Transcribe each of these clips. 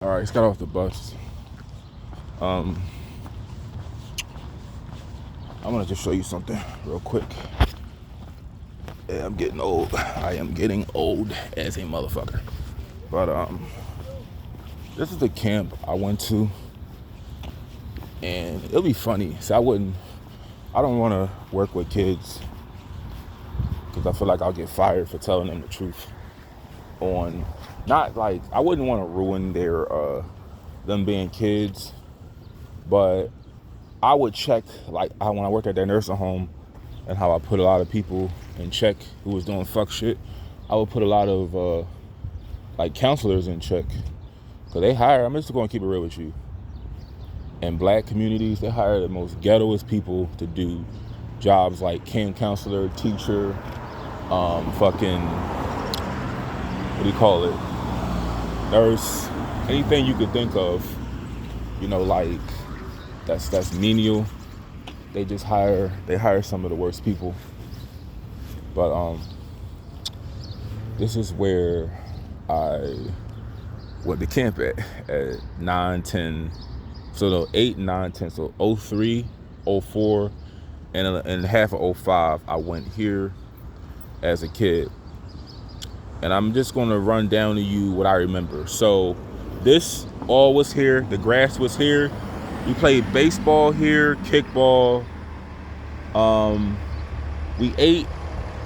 All right, just got off the bus. Um, I wanted to show you something real quick. Yeah, I'm getting old. I am getting old as a motherfucker. But this is the camp I went to, and it'll be funny. So I don't want to work with kids because I feel like I'll get fired for telling them the truth. On, not like I wouldn't want to ruin their them being kids, but I would check, like when I worked at that nursing home and how I put a lot of people in check who was doing fuck shit. I would put a lot of like counselors in check, because they hire, I'm just going to keep it real with you, in black communities, they hire the most ghettoest people to do jobs like camp counselor, teacher, fucking, what do you call it, nurse, anything you could think of, like that's menial. They hire some of the worst people. But this is where I went to camp at 9, 10, so the 8, 9, 10, so 03, 04, and half of 05, I went here as a kid. And I'm just gonna run down to you what I remember. So this all was here, the grass was here. We played baseball here, kickball. We ate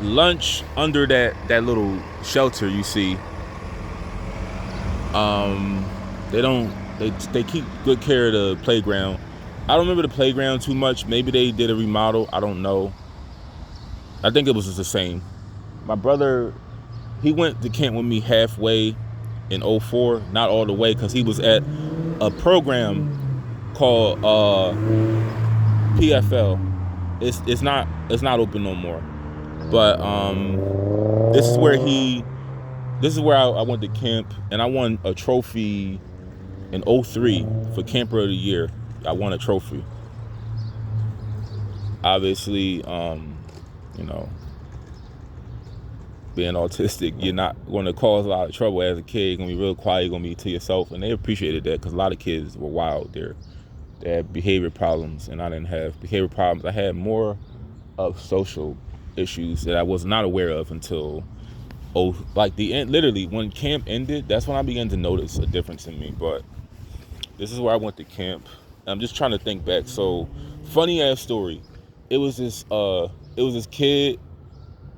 lunch under that little shelter you see. They keep good care of the playground. I don't remember the playground too much. Maybe they did a remodel. I don't know. I think it was just the same. My brother, he went to camp with me halfway in 04, not all the way, because he was at a program called PFL. It's not open no more. But this is where I went to camp, and I won a trophy in 03 for camper of the year. I won a trophy. Obviously, being autistic, you're not going to cause a lot of trouble as a kid. You're going to be real quiet. You're going to be to yourself. And they appreciated that, because a lot of kids were wild there. They had behavior problems, and I didn't have behavior problems. I had more of social issues that I was not aware of until like the end. Literally, when camp ended, that's when I began to notice a difference in me. But this is where I went to camp. I'm just trying to think back. So, funny ass story. It was this kid.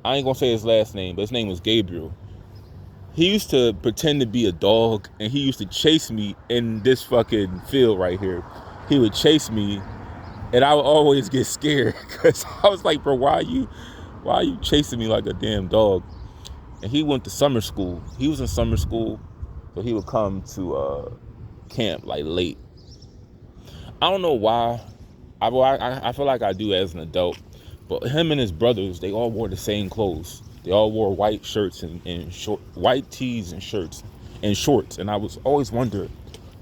I ain't gonna say his last name, but his name was Gabriel. He used to pretend to be a dog, and he used to chase me in this fucking field right here. He would chase me, and I would always get scared, because I was like, bro, why are you chasing me like a damn dog? And he went to summer school. He was in summer school, so he would come to camp like late. I don't know why. I feel like I do as an adult, but him and his brothers, they all wore the same clothes. They all wore white shirts and short white tees and shirts and shorts. And I was always wondering,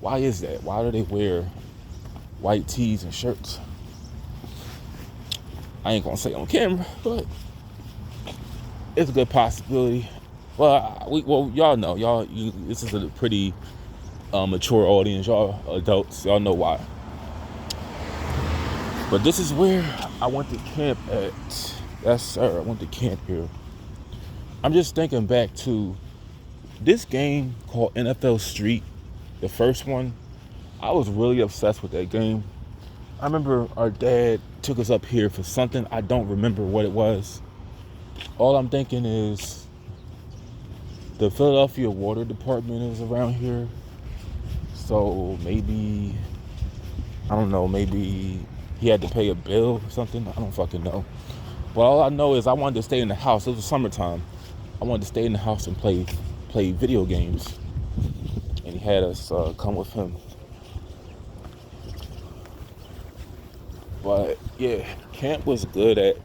why is that? Why do they wear white tees and shirts? I ain't gonna say on camera, but it's a good possibility. Well, y'all know, this is a pretty mature audience. Y'all adults, y'all know why. But this is where I went to camp at. Yes, sir. I went to camp here. I'm just thinking back to this game called NFL Street, the first one. I was really obsessed with that game. I remember our dad took us up here for something. I don't remember what it was. All I'm thinking is the Philadelphia Water Department is around here. So maybe, I don't know, maybe he had to pay a bill or something. I don't fucking know. But all I know is I wanted to stay in the house. It was summertime. I wanted to stay in the house and play video games. And he had us come with him. But yeah, camp was good at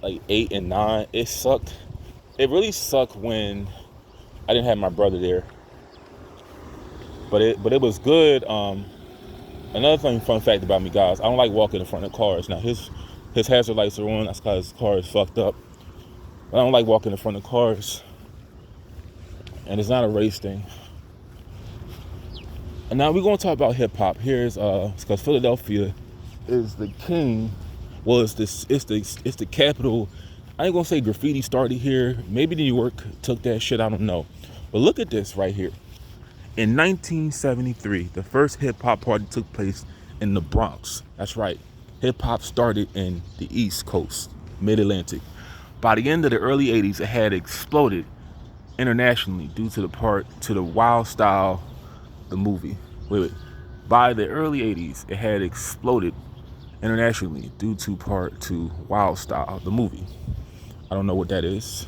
like 8 and 9. It sucked. It really sucked when I didn't have my brother there. But it was good. Another fun fact about me, guys, I don't like walking in front of cars. Now his hazard lights are on. That's because his car is fucked up. But I don't like walking in front of cars. And it's not a race thing. And now we're gonna talk about hip hop. Here's because Philadelphia is the king. Well, it's the capital. I ain't gonna say graffiti started here. Maybe New York took that shit. I don't know. But look at this right here. In 1973, the first hip hop party took place in the Bronx. That's right. Hip hop started in the East Coast, Mid-Atlantic. By the end of the early 80s, it had exploded internationally due to the Wild Style, the movie. Wait. By the early 80s, it had exploded internationally due to Wild Style, the movie. I don't know what that is.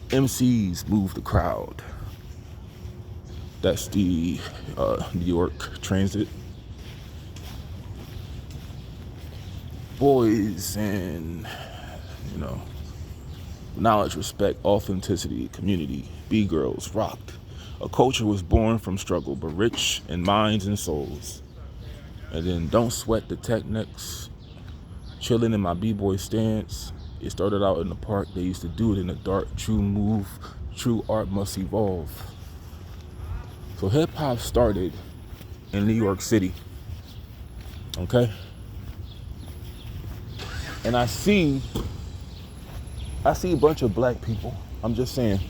MCs move the crowd. That's the New York Transit. Boys and, knowledge, respect, authenticity, community, B-girls rocked. A culture was born from struggle, but rich in minds and souls. And then don't sweat the techniques. Chilling in my B-boy stance. It started out in the park. They used to do it in the dark. True move, true art must evolve. So hip hop started in New York City. Okay? And I see a bunch of black people. I'm just saying,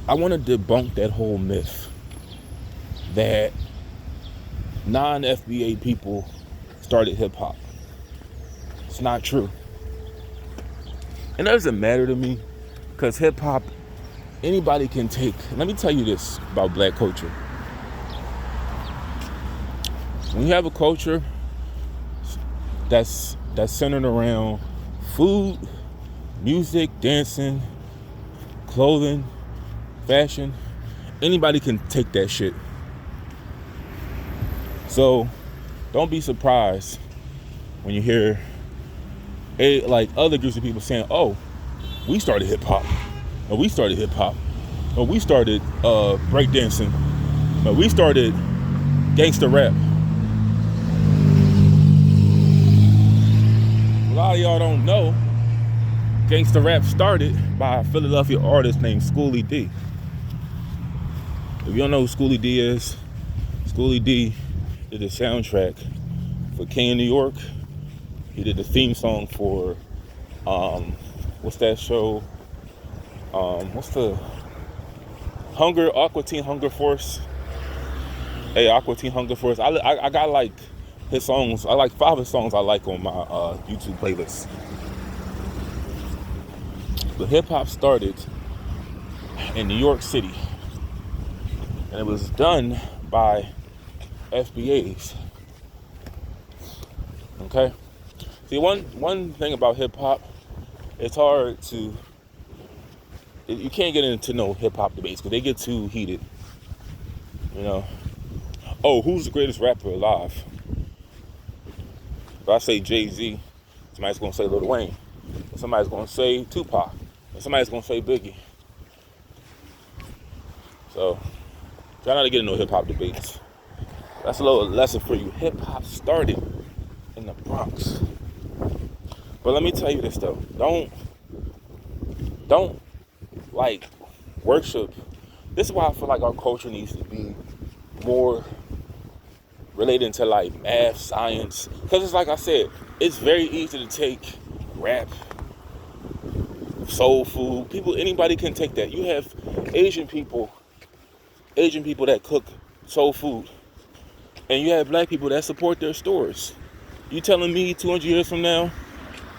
I want to debunk that whole myth that non-FBA people started hip hop. It's not true. And it doesn't matter to me, because hip hop, anybody can take. Let me tell you this about black culture. When you have a culture that's centered around food, music, dancing, clothing, fashion, anybody can take that shit. So don't be surprised when you hear like other groups of people saying, oh, we started hip hop, or we started hip hop, or we started breakdancing, or we started gangster rap. A lot of y'all don't know, gangster rap started by a Philadelphia artist named Schoolie D. If you don't know who Schoolie D is, Schoolie D did the soundtrack for King of New York. He did the theme song for, what's that show? What's the Aqua Teen Hunger Force? Hey, Aqua Teen Hunger Force. I got like his songs. I like 5 of his songs I like on my YouTube playlist. But hip hop started in New York City, and it was done by FBAs. Okay. See, one thing about hip hop, it's hard to. You can't get into no hip hop debates because they get too heated. Oh, who's the greatest rapper alive? If I say Jay-Z, somebody's gonna say Lil Wayne. Somebody's gonna say Tupac. And somebody's gonna say Biggie. So try not to get into hip hop debates. That's a little lesson for you. Hip hop started in the Bronx. But let me tell you this though. Don't like worship. This is why I feel like our culture needs to be more related to like math, science. Because it's like I said, it's very easy to take rap, soul food. Anybody can take that. You have Asian people that cook soul food. And you have black people that support their stores. You telling me 200 years from now,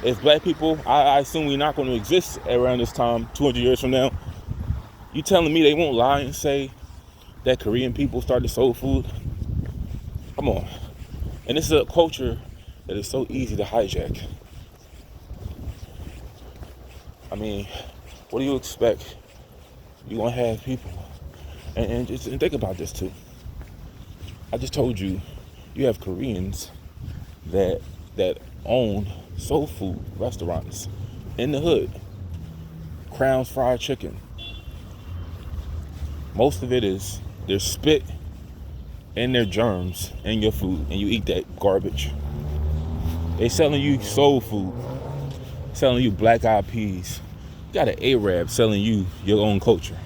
if black people, I assume we're not going to exist around this time, 200 years from now, you telling me they won't lie and say that Korean people started soul food? Come on. And this is a culture that is so easy to hijack. I mean, what do you expect? You're going to have people. And think about this too. I just told you, you have Koreans that own soul food restaurants in the hood. Crown's Fried Chicken. Most of it is their spit and their germs in your food, and you eat that garbage. They selling you soul food, selling you black eyed peas. You got an Arab selling you your own culture.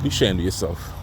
Be ashamed of yourself.